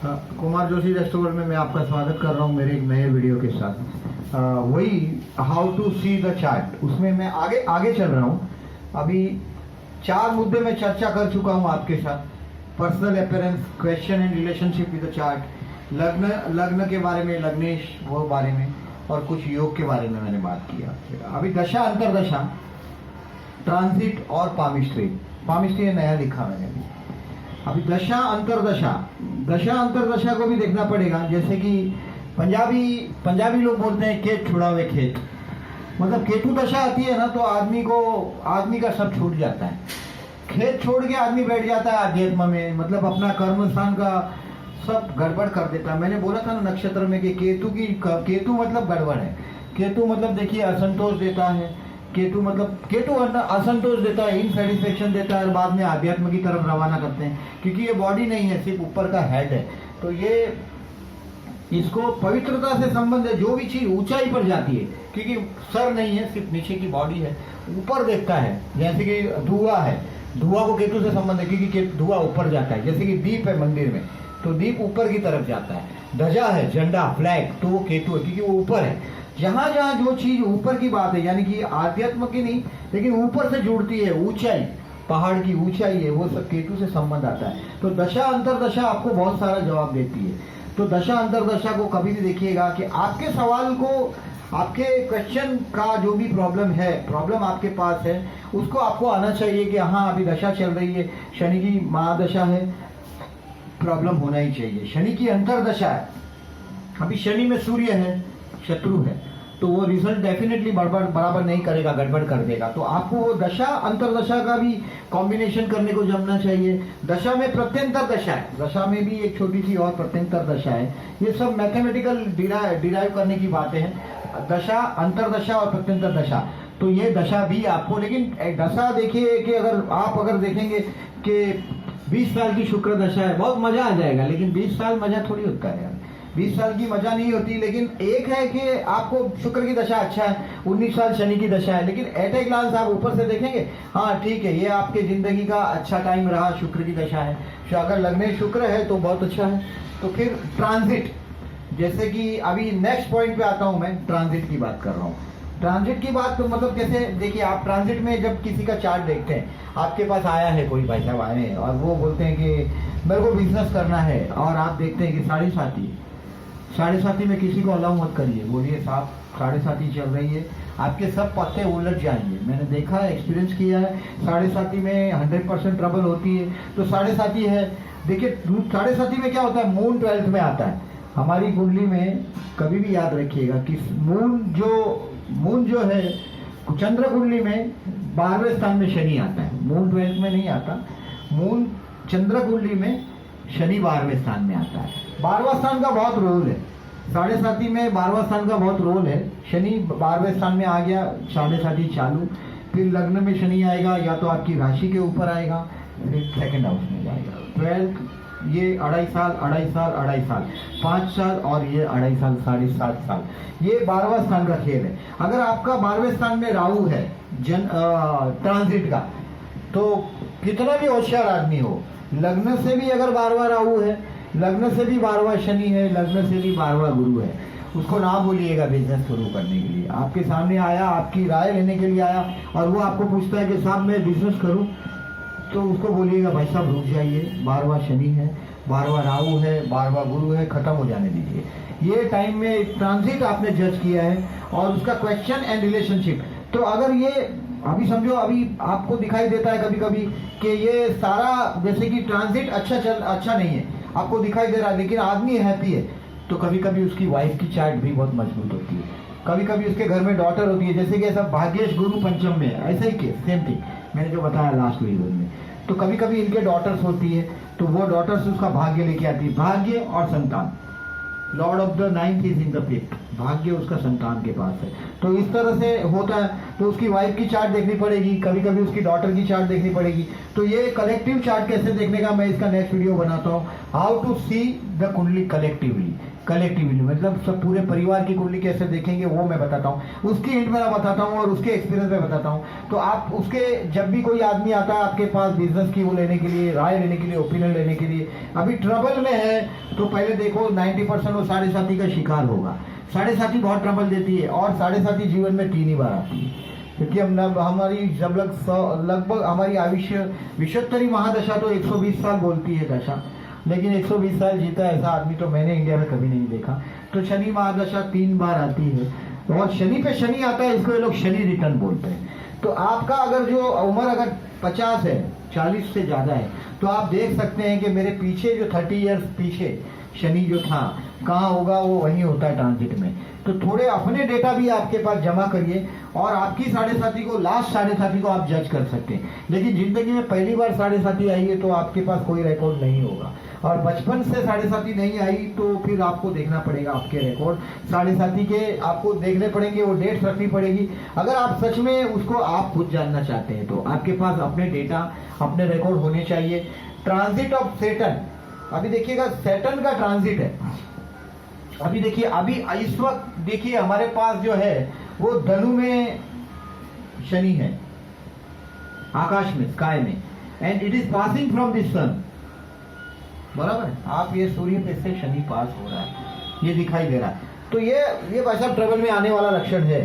Kumar Joshi restaurant में मैं आपका स्वागत कर रहा हूँ मेरे एक नए वीडियो के साथ। वही how to see the chart, उसमें मैं आगे आगे चल रहा हूँ। अभी 4 मुद्दे में चर्चा कर चुका हूँ आपके साथ। Personal appearance, question and relationship with the chart, लग्न के बारे में, लग्नेश वो बारे में, और कुछ योग के बारे में मैंने बात किया। अभी दशा अंतरदशा, ट्रांजिट और पामिस्ट्री नया लिखा मैंने अभी दशा अंतरदशा को भी देखना पड़ेगा। जैसे कि पंजाबी लोग बोलते हैं खेत छुड़ावे खेत, मतलब केतु दशा आती है ना तो आदमी का सब छूट जाता है। खेत छोड़ के आदमी बैठ जाता है आध्यात्म में, मतलब अपना कर्म स्थान का सब गड़बड़ कर देता है। मैंने बोला था ना नक्षत्र में कि केतु मतलब गड़बड़ है। केतु मतलब देखिए असंतोष देता है। केतु असंतोष देता है, इनसेटिस्फेक्शन देता है, और बाद में आध्यात्म की तरफ रवाना करते हैं। क्योंकि ये बॉडी नहीं है, सिर्फ ऊपर का हेड है। तो ये इसको पवित्रता से संबंध है। जो भी चीज ऊंचाई पर जाती है, क्योंकि सर नहीं है, सिर्फ नीचे की बॉडी है, ऊपर देखता है। जैसे कि धुआं है, धुआं को केतु से संबंध है, क्योंकि धुआं ऊपर जाता है। जैसे कि दीप है मंदिर में, तो दीप ऊपर की तरफ जाता है। ध्वजा है, झंडा, फ्लैग, तो वो केतु है, क्योंकि वो ऊपर है। जहां जहां जो चीज ऊपर की बात है, यानी कि आध्यात्म की नहीं, लेकिन ऊपर से जुड़ती है, ऊंचाई, पहाड़ की ऊंचाई है, वो सब केतु से संबंध आता है। तो दशा अंतरदशा आपको बहुत सारा जवाब देती है। तो दशा अंतरदशा को कभी भी देखिएगा कि आपके सवाल को, आपके क्वेश्चन का जो भी प्रॉब्लम आपके पास है, उसको आपको आना चाहिए कि हाँ अभी दशा चल रही है, शनि की महादशा है, प्रॉब्लम होना ही चाहिए। शनि की अंतरदशा है, अभी शनि में सूर्य है, शत्रु है, तो वो रिजल्ट डेफिनेटली बराबर नहीं करेगा, गड़बड़ कर देगा। तो आपको वो दशा अंतरदशा का भी कॉम्बिनेशन करने को जमना चाहिए। दशा में प्रत्यंतर दशा है, दशा में भी एक छोटी सी और प्रत्यंतर दशा है। ये सब मैथमेटिकल डिराइव करने की बातें हैं, दशा, अंतरदशा और प्रत्यंतर दशा। तो ये दशा भी आपको, लेकिन दशा देखिए कि अगर देखेंगे कि 20 साल की शुक्र दशा है, बहुत मजा आ जाएगा, लेकिन 20 साल मजा थोड़ी होता है यार। 20 साल की मजा नहीं होती। लेकिन एक है कि आपको शुक्र की दशा अच्छा है, 19 साल शनि की दशा है, लेकिन एट ए ग्लांस आप ऊपर से देखेंगे, हाँ ठीक है, ये आपके जिंदगी का अच्छा टाइम रहा, शुक्र की दशा है। अगर लगने शुक्र है तो बहुत अच्छा है। तो फिर ट्रांजिट, जैसे कि अभी नेक्स्ट पॉइंट पे आता हूं मैं, ट्रांजिट की बात कर रहा हूँ। ट्रांजिट की बात तो मतलब कैसे, देखिए आप ट्रांजिट में जब किसी का चार्ट देखते हैं, आपके पास आया है कोई भाई साहब आए हैं और वो बोलते हैं कि मेरे को बिजनेस करना है, और आप देखते हैं कि साढ़े साथी में किसी को अलाउ मत करिए, बोलिए साहब साढ़े साथी चल रही है, आपके सब पत्ते उलट जाएंगे। मैंने देखा है, एक्सपीरियंस किया है, साढ़े साथी में 100% ट्रबल होती है। तो साढ़े साथी है, देखिए साढ़े साथी में क्या होता है, मून 12th में आता है हमारी कुंडली में। कभी भी याद रखिएगा कि मून जो है चंद्र कुंडली में 12वें स्थान में शनि आता है, मून 12th में नहीं आता। मून चंद्र कुंडली में शनि 12वें स्थान में आता है। 12वां स्थान का बहुत रोल है, साढ़े साथी में 12वां स्थान का बहुत रोल है। शनि 12वें स्थान में आ गया, साढ़े साथी चालू। फिर लग्न में शनि आएगा, या तो आपकी राशि के ऊपर आएगा, फिर सेकंड हाउस में जाएगा। 12th ये 2.5 साल, 5 साल, और ये 2.5 साल, 7.5 साल, ये 12वां स्थान का खेल है। अगर आपका 12वें स्थान में राहु है ट्रांजिट का, तो कितना भी होशियार आदमी हो, लग्न से भी अगर 12वां राहु है, लग्न से भी 12वां शनि है, लग्न से भी 12वां गुरु है, उसको ना बोलिएगा बिजनेस शुरू करने के लिए। आपके सामने आया, आपकी राय लेने के लिए आया, और वो आपको पूछता है कि साहब मैं बिजनेस करूं, तो उसको बोलिएगा भाई साहब रुक जाइए, 12वां शनि है, 12वां राहु है, 12वां गुरु है, खत्म हो जाने दीजिए। ये टाइम में ट्रांजिट आपने जज किया है, और उसका क्वेश्चन एंड रिलेशनशिप। तो अगर ये अभी समझो, अभी आपको दिखाई देता है कभी कभी कि ये सारा, जैसे कि ट्रांजिट अच्छा नहीं है, आपको दिखाई दे रहा है, लेकिन आदमी हैप्पी है, तो कभी कभी उसकी वाइफ की चार्ट भी बहुत मजबूत होती है। कभी कभी उसके घर में डॉटर होती है, जैसे कि ऐसा भाग्येश गुरु पंचम में, ऐसा ही केस, सेम थिंग मैंने जो बताया लास्ट वीडियो में। तो कभी कभी इनके डॉटर्स होती है, तो वो डॉटर्स उसका भाग्य लेके आती है, भाग्य और संतान। Lord of the 9th is in the 5th, भाग्य उसका संतान के पास है। तो इस तरह से होता है। तो उसकी वाइफ की चार्ट देखनी पड़ेगी, कभी कभी उसकी डॉटर की चार्ट देखनी पड़ेगी। तो ये कलेक्टिव चार्ट कैसे देखने का मैं इसका नेक्स्ट वीडियो बनाता हूँ, हाउ टू सी द कुंडली कलेक्टिवली। कलेक्टिवली, मतलब सब पूरे परिवार की कुंडली कैसे देखेंगे वो मैं बताता हूँ, उसकी हिंट मैं बताता हूँ और उसके एक्सपीरियंस में बताता हूँ। तो आप उसके जब भी कोई आदमी आता है आपके पास बिजनेस की वो लेने के लिए, राय लेने के लिए, ओपिनियन लेने के लिए, अभी ट्रबल में है, तो पहले देखो 90% वो साढ़े साथी का शिकार होगा। साढ़े साथी बहुत ट्रबल देती है और साढ़े साथी जीवन में 3 ही बार आती है, क्योंकि हम हमारी जब लगभग हमारी आयुष्य विशोत्तरी महादशा तो 120 साल बोलती है दशा, लेकिन 120 साल जीता ऐसा आदमी तो मैंने इंडिया में कभी नहीं देखा। तो शनि महादशा 3 बार आती है और शनि पे शनि आता है, इसको ये लोग शनि रिटर्न बोलते हैं। तो आपका अगर जो उम्र अगर 50 है, 40 से ज़्यादा है, तो आप देख सकते हैं कि मेरे पीछे जो 30 ईयर्स पीछे शनि जो था कहाँ होगा, वो वहीं होता है ट्रांजिट में। तो थोड़े अपने डेटा भी आपके पास जमा करिए और आपकी साढ़े साथी को, लास्ट साढ़े साथी को आप जज कर सकते हैं। लेकिन जिंदगी में पहली बार साढ़े साथी आई है तो आपके पास कोई रिकॉर्ड नहीं होगा, और बचपन से साढ़े साथी नहीं आई तो फिर आपको देखना पड़ेगा आपके रिकॉर्ड साढ़े साथी के, आपको देखने पड़ेंगे, वो डेट्स रखनी पड़ेगी। अगर आप सच में उसको आप खुद जानना चाहते हैं तो आपके पास अपने डेटा, अपने रिकॉर्ड होने चाहिए। ट्रांजिट ऑफ सेटन, अभी देखिएगा सेटन का ट्रांजिट है। अभी देखिए, अभी इस वक्त देखिए हमारे पास जो है वो धनु में शनि है, आकाश में, स्काई में, and it is passing from this sun, बराबर है। आप ये सूर्य पे से शनि पास हो रहा है, ये दिखाई दे रहा है। तो ये भाई साहब ट्रबल में आने वाला लक्षण है।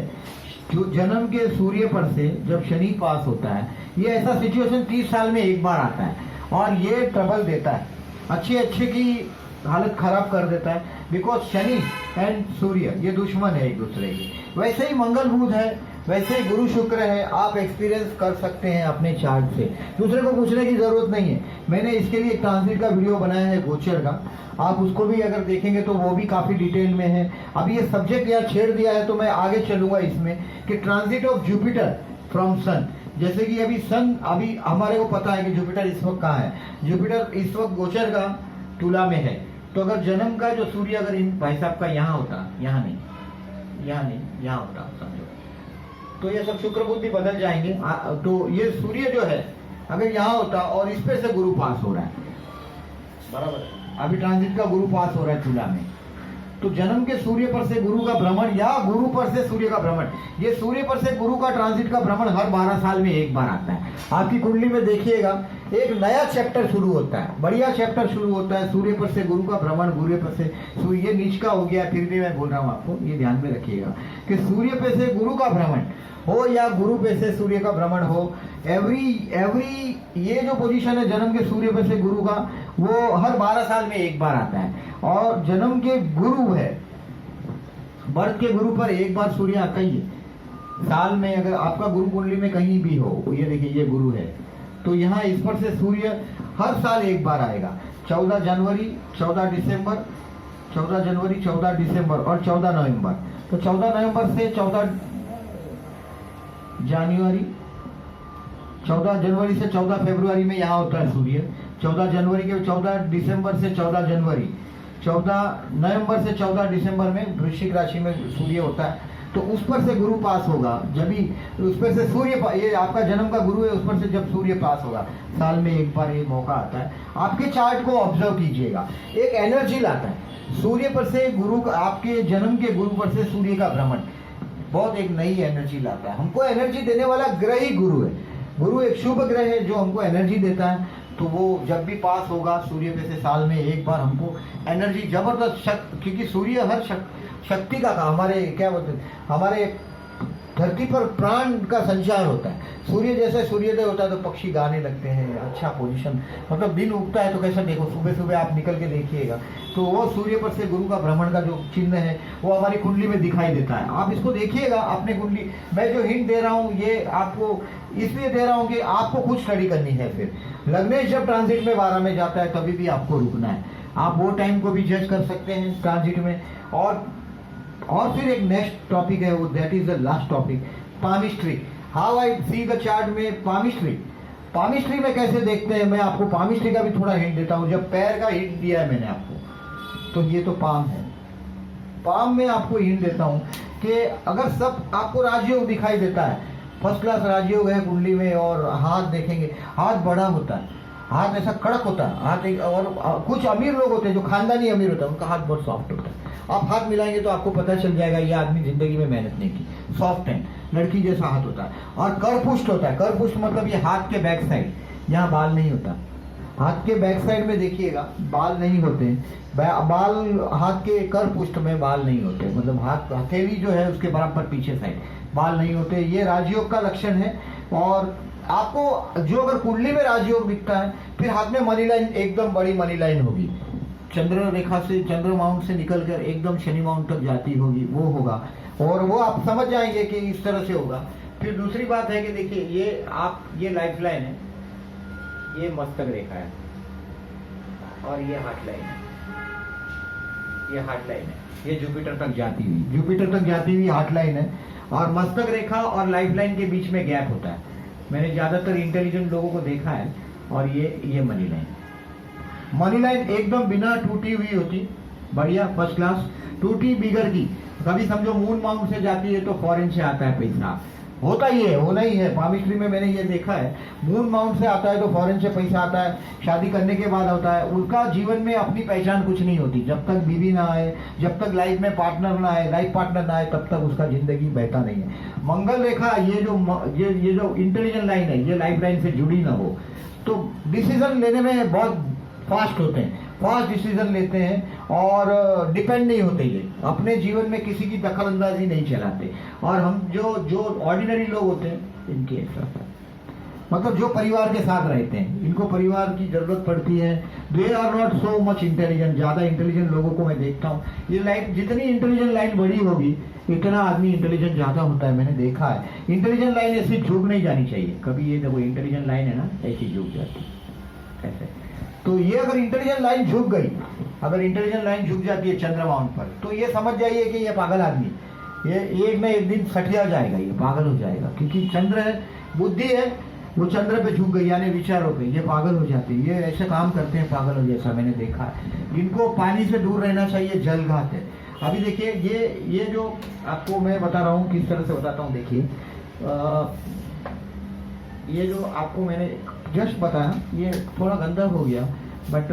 जो जन्म के सूर्य पर से जब शनि पास होता है, ये ऐसा सिचुएशन 30 साल में एक बार आता है और ये ट्रबल देता है, अच्छे की हालत खराब कर देता है, बिकॉज शनि एंड सूर्य ये दुश्मन है एक दूसरे के। वैसे ही मंगल बुध है, वैसे ही गुरु शुक्र है, आप एक्सपीरियंस कर सकते हैं अपने चार्ट से, दूसरे को पूछने की जरूरत नहीं है। मैंने इसके लिए एक ट्रांजिट का वीडियो बनाया है गोचर का, आप उसको भी अगर देखेंगे तो वो भी काफी डिटेल में है। अभी ये सब्जेक्ट यहाँ छेड़ दिया है तो मैं आगे चलूंगा इसमें कि transit of Jupiter from sun, जैसे कि अभी सन, अभी हमारे को पता है कि जुपिटर इस वक्त कहाँ है, जुपिटर इस वक्त गोचर का तुला में है। तो अगर जन्म का जो सूर्य अगर इन भाई साहब का यहाँ होता, यहाँ नहीं, यहाँ होता समझो, तो ये सब शुक्र बुध भी बदल जाएंगे। तो ये सूर्य जो है अगर यहाँ होता और इस पे से गुरु पास हो रहा है, बराबर, अभी ट्रांजिट का गुरु पास हो रहा है तुला में, तो जन्म के सूर्य पर से गुरु का भ्रमण या गुरु पर से सूर्य का भ्रमण, ये सूर्य पर से गुरु का ट्रांजिट का भ्रमण हर 12 साल में एक बार आता है। आपकी कुंडली में देखिएगा एक नया चैप्टर शुरू होता है, बढ़िया चैप्टर शुरू होता है, सूर्य पर से गुरु का भ्रमण, सूर्य पर से सूर्य, ये नीच का हो गया, फिर भी मैं बोल रहा हूँ आपको, ये ध्यान में रखिएगा कि सूर्य पे से गुरु का भ्रमण हो या गुरु पे से सूर्य का भ्रमण हो, एवरी ये जो पोजीशन है जन्म के सूर्य पे से गुरु का, वो हर 12 साल में एक बार आता है। और जन्म के गुरु है, बर्थ के गुरु पर एक बार सूर्य आता ही है साल में। अगर आपका गुरु कुंडली में कहीं भी हो, ये देखिए ये गुरु है, तो यहाँ इस पर से सूर्य हर साल एक बार आएगा, 14 जनवरी, 14 दिसंबर, 14 जनवरी, 14 दिसंबर और 14 नवंबर। तो 14 नवंबर से 14 जनवरी, 14 जनवरी से 14 फरवरी में यहाँ होता है सूर्य, 14 जनवरी के 14 दिसंबर से 14 जनवरी, 14 नवंबर से 14 दिसंबर में वृश्चिक राशि में सूर्य होता है। तो उस पर से गुरु पास होगा, जब भी उस पर से सूर्य, ये आपका जन्म का गुरु है, उस पर से जब सूर्य पास होगा साल में एक बार ये मौका आता है। आपके चार्ट को ऑब्जर्व कीजिएगा, एक एनर्जी लाता है सूर्य पर से गुरु, आपके जन्म के गुरु पर से सूर्य का भ्रमण बहुत एक नई एनर्जी लाता है। हमको एनर्जी देने वाला ग्रह ही गुरु है, गुरु एक शुभ ग्रह है जो हमको एनर्जी देता है। तो वो जब भी पास होगा सूर्य पे से साल में एक बार हमको एनर्जी जबरदस्त क्योंकि सूर्य हर शक्ति का हमारे क्या बोलते हैं, हमारे धरती पर प्राण का संचार होता है। सूर्य जैसे सूर्योदय होता है तो पक्षी गाने लगते हैं, अच्छा पोजीशन, मतलब दिन उगता है तो कैसा देखो, सुबह सुबह आप निकल के देखिएगा तो वो सूर्य पर से गुरु का भ्रमण का जो चिन्ह है वो हमारी कुंडली में दिखाई देता है। आप इसको देखिएगा अपने कुंडली, मैं जो हिंट दे रहा हूँ ये आपको इसलिए दे रहा हूँ कि आपको खुद स्टडी करनी है। फिर लग्नेश जब ट्रांजिट में 12 में जाता है तभी भी आपको रुकना है, आप वो टाइम को भी जज कर सकते हैं ट्रांजिट में। और फिर एक नेक्स्ट टॉपिक है वो, that is the last topic, palmistry. How I C the chart में पामिस्ट्री में कैसे देखते हैं, मैं आपको पामिस्ट्री का भी थोड़ा हिंट देता हूँ। जब पैर का हिंट दिया है मैंने आपको, तो ये तो पाम है, पाम में आपको हिंट देता हूँ कि अगर सब आपको राजयोग दिखाई देता है, फर्स्ट क्लास राजयोग है कुंडली में, और हाथ देखेंगे, हाथ बड़ा होता है, हाथ ऐसा कड़क होता है हाथ और कुछ अमीर लोग होते हैं जो खानदानी अमीर होता है उनका हाथ बहुत सॉफ्ट होता है। आप हाथ मिलाएंगे तो आपको पता चल जाएगा ये आदमी जिंदगी में मेहनत नहीं की, सॉफ्ट है, लड़की जैसा हाथ होता है। और करपुष्ट होता है, करपुष्ट मतलब ये हाथ के बैक साइड, यहाँ बाल नहीं होता, हाथ के बैक साइड में देखिएगा बाल नहीं होते, बाल हाथ के करपुष्ट में बाल नहीं होते, मतलब हाथ हथेली जो है उसके बराबर पीछे साइड बाल नहीं होते। ये राजयोग का लक्षण है। और आपको जो अगर कुंडली में राजयोग दिखता है, फिर हाथ में मनी लाइन, एकदम बड़ी मनी लाइन होगी, चंद्र रेखा से, चंद्र माउंट से निकलकर एकदम शनि माउंट तक जाती होगी, वो होगा। और वो आप समझ जाएंगे कि इस तरह से होगा। फिर दूसरी बात है कि देखिए ये लाइफ लाइन है, ये मस्तक रेखा है और ये हार्ट लाइन है, ये हार्ट लाइन है, ये जुपिटर तक जाती हुई, जुपिटर तक जाती हुई हार्ट लाइन है। और मस्तक रेखा और लाइफ लाइन के बीच में गैप होता है। मैंने ज्यादातर इंटेलिजेंट लोगों को देखा है। और ये मनी लाइन, मनी लाइन एकदम बिना टूटी हुई होती, बढ़िया फर्स्ट क्लास, टूटी बिगड़ की कभी समझो मून माउंट से जाती है तो फॉरेन से आता है पैसा, होता ही है, होना ही है। पामिस्ट्री में मैंने ये देखा है, मून माउंट से आता है तो फॉरेन से पैसा आता है, शादी करने के बाद होता है। उनका जीवन में अपनी पहचान कुछ नहीं होती, जब तक बीवी ना आए, जब तक लाइफ में पार्टनर ना आए, लाइफ पार्टनर ना आए, तब तक उसका जिंदगी बहता नहीं है। मंगल रेखा ये जो इंटेलिजेंट लाइन है, ये लाइफ लाइन से जुड़ी ना हो तो डिसीजन लेने में बहुत फास्ट होते हैं, फास्ट डिसीजन लेते हैं और डिपेंड नहीं होते, ये अपने जीवन में किसी की दखल अंदाजी नहीं चलाते। और हम जो ऑर्डिनरी लोग होते हैं इनके ऐसा, मतलब जो परिवार के साथ रहते हैं, इनको परिवार की जरूरत पड़ती है। They are not so much intelligent, ज्यादा इंटेलिजेंट लोगों को मैं देखता हूँ, ये लाइफ जितनी इंटेलिजेंट लाइन बड़ी होगी इतना आदमी इंटेलिजेंट ज्यादा होता है, मैंने देखा है। इंटेलिजेंट लाइन ऐसी झुक नहीं जानी चाहिए कभी, ये देखो इंटेलिजेंट लाइन है ना, ऐसी झुक जाती है ऐसे। तो ये अगर इंटेलिजेंट लाइन झुक गई, अगर इंटेलिजेंट लाइन झुक जाती है चंद्र माउंट पर, तो ये समझ जाइए कि ये पागल आदमी, ये एक न एक दिन सठिया जाएगा, ये पागल हो जाएगा। क्योंकि चंद्र है, बुद्धि है, वो चंद्र पे झुक गई यानी विचारों पे, ये पागल हो जाते हैं, ये ऐसे काम करते हैं पागल हो जैसा मैंने देखा है। इनको पानी से दूर रहना चाहिए, जल घात है। अभी देखिए ये जो आपको मैं बता रहा हूँ, किस तरह से बताता हूँ, देखिए ये जो आपको मैंने जस्ट बताया, ये थोड़ा गंदा हो गया, बट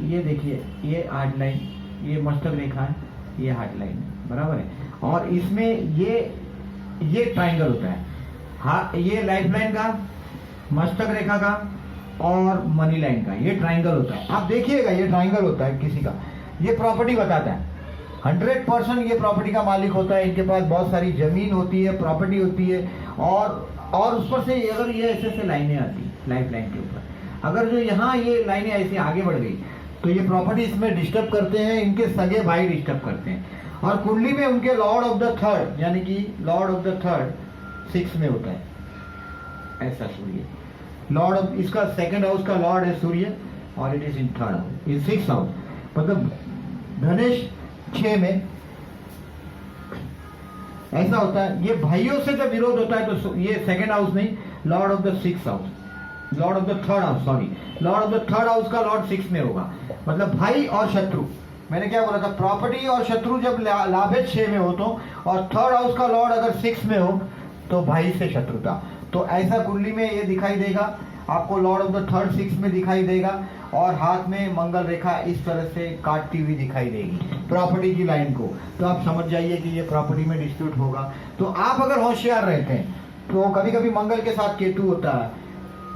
ये देखिए, ये हार्ट लाइन, ये मस्तक रेखा है, ये हार्ट लाइन है, बराबर है। और इसमें ये ट्राइंगल होता है, हाँ, ये लाइफ लाइन का, मस्तक रेखा का और मनी लाइन का, ये ट्राइंगल होता है। आप देखिएगा ये ट्राइंगल होता है किसी का, ये प्रॉपर्टी बताता है, 100% ये प्रॉपर्टी का मालिक होता है। इनके पास बहुत सारी जमीन होती है, प्रॉपर्टी होती है, और उस पर से अगर ये ऐसे लाइनें आती लाइफ लाइन के ऊपर, अगर जो यहाँ ये लाइनें ऐसे आगे बढ़ गई तो ये प्रॉपर्टी इसमें डिस्टर्ब करते हैं, इनके सगे भाई डिस्टर्ब करते हैं। और कुंडली में उनके लॉर्ड ऑफ द थर्ड, यानी कि लॉर्ड ऑफ द थर्ड 6 में होता है, ऐसा सूर्य, लॉर्ड ऑफ, इसका सेकंड हाउस का लॉर्ड है सूर्य, और it is in third house, in 6th house, मतलब धनेश 6 में ऐसा होता है। ये भाइयों से जब विरोध होता है तो ये सेकंड हाउस नहीं, Lord of the 6th house, Lord of the third house, sorry, Lord of the third house का लॉर्ड 6 में होगा, मतलब भाई और शत्रु। मैंने क्या बोला था, प्रॉपर्टी और शत्रु जब लाभेद 6 में हो तो, और थर्ड हाउस का लॉर्ड अगर 6 में हो तो भाई से शत्रुता। तो ऐसा कुंडली में ये दिखाई देगा आपको, लॉर्ड ऑफ द थर्ड 6 में दिखाई देगा, और हाथ में मंगल रेखा इस तरह से काटती हुई दिखाई देगी प्रॉपर्टी की लाइन को। तो आप समझ जाइए कि ये प्रॉपर्टी में डिस्प्यूट होगा। तो आप अगर होशियार रहते हैं तो कभी कभी मंगल के साथ केतु होता है,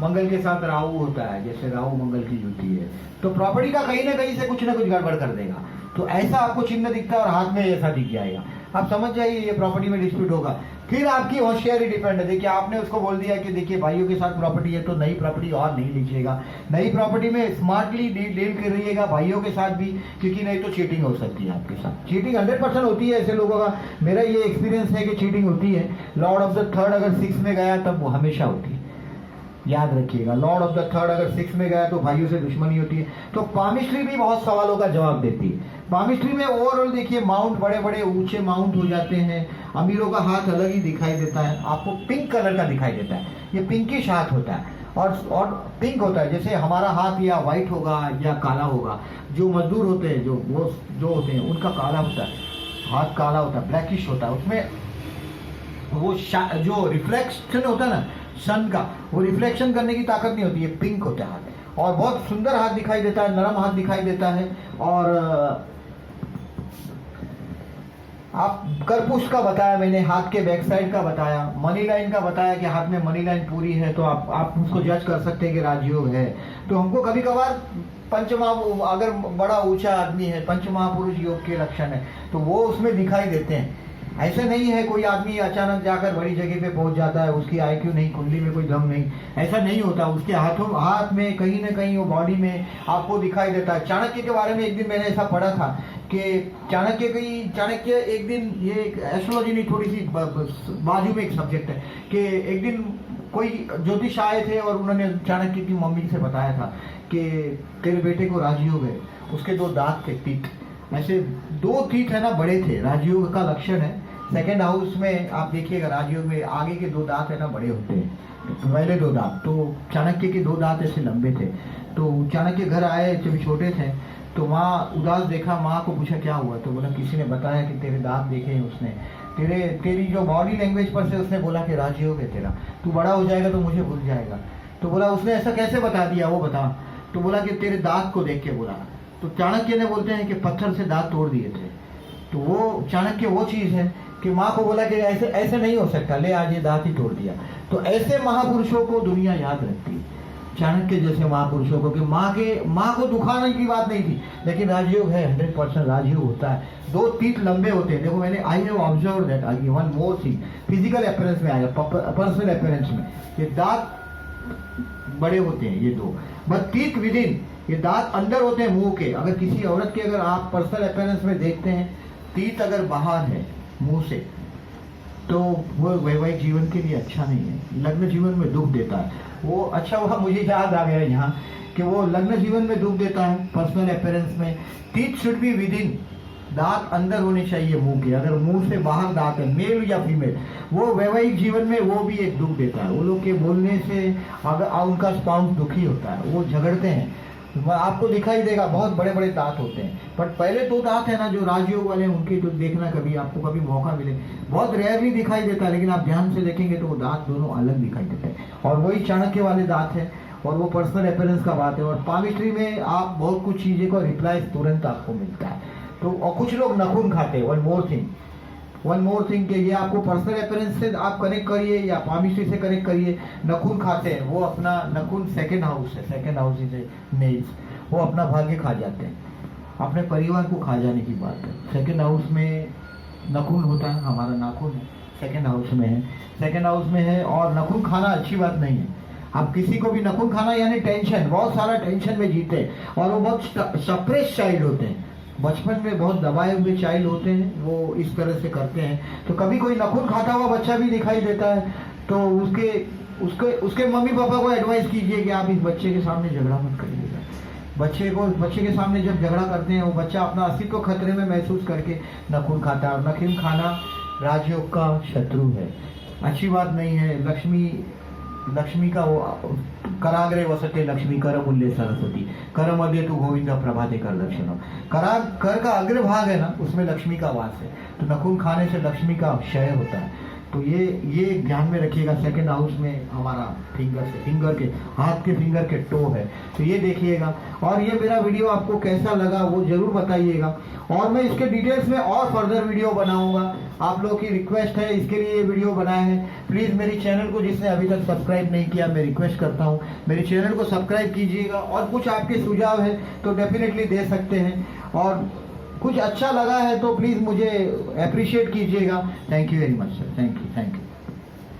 मंगल के साथ राहु होता है, जैसे राहु मंगल की युति है, तो प्रॉपर्टी का कहीं ना कहीं से कुछ ना कुछ गड़बड़ कर देगा। तो ऐसा आपको चिन्ह दिखता है और हाथ में ऐसा दिख जाएगा, आप समझ जाइए ये प्रॉपर्टी में डिस्प्यूट होगा। फिर आपकी होशियारी डिपेंड है। देखिए आपने उसको बोल दिया कि देखिए भाइयों के साथ प्रॉपर्टी है तो नई प्रॉपर्टी और नहीं लीजिएगा, नई प्रॉपर्टी में स्मार्टली डील कर रहिएगा भाइयों के साथ भी, क्योंकि नहीं तो चीटिंग हो सकती है आपके साथ। चीटिंग 100% होती है ऐसे लोगों का, मेरा ये एक्सपीरियंस है कि चीटिंग होती है। लॉर्ड ऑफ द थर्ड अगर 6 में गया तब वो हमेशा होती है, याद रखिएगा। लॉर्ड ऑफ द थर्ड अगर 6 में गया तो भाइयों से दुश्मनी होती है। तो पामिस्ट्री भी बहुत सवालों का जवाब देती है। पामिस्ट्री में ओवरऑल देखिए माउंट बड़े बड़े ऊंचे माउंट हो जाते हैं, अमीरों का हाथ अलग ही दिखाई देता है, आपको पिंक कलर का दिखाई देता है, ये पिंकिश हाथ होता है, और पिंक होता है। जैसे हमारा हाथ या व्हाइट होगा या काला होगा, जो मजदूर होते हैं जो होते हैं उनका काला होता है, हाथ काला होता है, ब्लैकिश होता है, उसमें वो जो रिफ्लेक्शन होता है ना सन का, वो रिफ्लेक्शन करने की ताकत नहीं होती है, पिंक होता है हाथ। और बहुत सुंदर हाथ दिखाई देता है, नरम हाथ दिखाई देता है। और आप करपुष्ट का बताया मैंने, हाथ के बैक साइड का बताया, मनी लाइन का बताया कि हाथ में मनी लाइन पूरी है तो आप उसको जज कर सकते हैं कि राजयोग है। तो हमको कभी कभार अगर बड़ा ऊंचा आदमी है, पंचमहापुरुष योग के लक्षण है तो वो उसमें दिखाई देते हैं। ऐसे नहीं है कोई आदमी अचानक जाकर बड़ी जगह पे पहुंच जाता है, उसकी IQ नहीं, कुंडली में कोई दम नहीं, ऐसा नहीं होता। उसके हाथ में कहीं ना कहीं वो बॉडी में आपको दिखाई देता है। चाणक्य के बारे में एक दिन मैंने ऐसा पढ़ा था कि चाणक्य एक दिन, ये एस्ट्रोलॉजी नहीं, थोड़ी सी बाजू में एक सब्जेक्ट है कि एक दिन कोई ज्योतिष आए थे और उन्होंने चाणक्य की मम्मी से बताया था कि तेरे बेटे को राजयोग है। उसके 2 दांत थे, तीत, ऐसे 2 तीत है ना, बड़े थे, राजयोग का लक्षण है। सेकेंड हाउस में आप देखिएगा राजयोग में आगे के 2 दांत है ना बड़े होते हैं, पहले 2 दांत। तो चाणक्य के 2 दांत ऐसे लंबे थे। तो चाणक्य घर आए जब छोटे थे तो माँ उदास देखा, माँ को पूछा क्या हुआ, तो बोला किसी ने बताया कि तेरे दांत देखे हैं उसने, तेरी जो बॉडी लैंग्वेज पर से उसने बोला कि राजयोग है तेरा, तू बड़ा हो जाएगा तो मुझे भूल जाएगा। तो बोला उसने ऐसा कैसे बता दिया, वो बता। तो बोला कि तेरे दांत को देख के बोला। तो चाणक्य ने बोलते हैं कि पत्थर से दांत तोड़ दिए थे। तो वो चाणक्य वो चीज है कि माँ को बोला कि ऐसे ऐसे नहीं हो सकता, ले आज ये दांत ही तोड़ दिया। तो ऐसे महापुरुषों को दुनिया याद रखती है, चाणक्य जैसे महापुरुषों को, कि माँ को दुखाने की बात नहीं थी, लेकिन राजयोग है, 100% राजयोग होता है। 2 तीत लंबे होते हैं। देखो मैंने I have observe that, one more thing, physical appearance में आएगा, पर्सनल अपीयरेंस में ये दांत बड़े होते हैं ये 2, बट तीत विद इन, ये दांत अंदर होते हैं मुंह के। अगर किसी औरत के, अगर आप पर्सनल अपीयरेंस में देखते हैं, तीत अगर बाहर है मुंह से तो वो वैवाहिक जीवन के लिए अच्छा नहीं है, लग्न जीवन में दुख देता है। वो अच्छा हुआ मुझे याद आ गया यहाँ कि वो लग्न जीवन में दुख देता है पर्सनल अपीयरेंस में। Teeth should be with in, दांत अंदर होने चाहिए मुंह के। अगर मुंह से बाहर दांत है, मेल या फीमेल, वो वैवाहिक जीवन में वो भी एक दुख देता है। वो लोग के बोलने से अगर उनका स्पाउस दुखी होता है, वो झगड़ते हैं। आपको दिखाई देगा बहुत बड़े बड़े दांत होते हैं, बट पहले 2 दांत है ना जो राजयोग वाले, उनके तो देखना कभी आपको कभी मौका मिले, बहुत रेयरली दिखाई देता है, लेकिन आप ध्यान से देखेंगे तो वो दांत दोनों अलग दिखाई देते हैं। और वही चाणक्य वाले दांत है, और वो पर्सनल अपीयरेंस का बात है। और पामिस्ट्री में आप बहुत कुछ चीजें को रिप्लाई तुरंत आपको मिलता है। तो और कुछ लोग नखून खाते हैं। वन मोर थिंग कि ये आपको पर्सनल अपीयरेंस से आप कनेक्ट करिए या पामिस्ट्री से कनेक्ट करिए, नखून खाते हैं, वो अपना नखून सेकंड हाउस है, सेकंड हाउस इज नेल्स, वो अपना भाग्य खा जाते हैं, अपने परिवार को खा जाने की बात है। सेकंड हाउस में नखून होता है, हमारा नाखून है, सेकंड हाउस में है, सेकंड हाउस में है। और नखून खाना अच्छी बात नहीं है। आप किसी को भी नखून खाना यानी टेंशन, बहुत सारा टेंशन में जीते हैं, और वो बहुत सप्रेस चाइल्ड होते हैं, बचपन में बहुत दबाए हुए चाइल्ड होते हैं, वो इस तरह से करते हैं। तो कभी कोई नखून खाता हुआ बच्चा भी दिखाई देता है तो उसके मम्मी पापा को एडवाइस कीजिए कि आप इस बच्चे के सामने झगड़ा मत करिएगा। बच्चे के सामने जब झगड़ा करते हैं, वो बच्चा अपना अस्तित्व खतरे में महसूस करके नखून खाता है। और नखून खाना राजयोग का शत्रु है, अच्छी बात नहीं है। लक्ष्मी का वो कराग्रे वसते लक्ष्मी कर मूल्य सरस्वती, कर मध्य तू गोविंद प्रभाते कर लक्षण। कर का अग्र भाग है ना, उसमें लक्ष्मी का वास है। तो नखून खाने से लक्ष्मी का क्षय होता है। तो ये ध्यान में रखिएगा। सेकंड हाउस में हमारा फिंगर के हाथ के फिंगर के टो है, तो ये देखिएगा। और ये मेरा वीडियो आपको कैसा लगा वो जरूर बताइएगा, और मैं इसके डिटेल्स में और फर्दर वीडियो बनाऊंगा। आप लोगों की रिक्वेस्ट है, इसके लिए ये वीडियो बनाए हैं। प्लीज मेरी चैनल को जिसने अभी तक सब्सक्राइब नहीं किया, मैं रिक्वेस्ट करता हूँ मेरे चैनल को सब्सक्राइब कीजिएगा। और कुछ आपके सुझाव है तो डेफिनेटली दे सकते हैं, और कुछ अच्छा लगा है तो प्लीज मुझे अप्रिशिएट कीजिएगा। Thank you very much sir, thank you.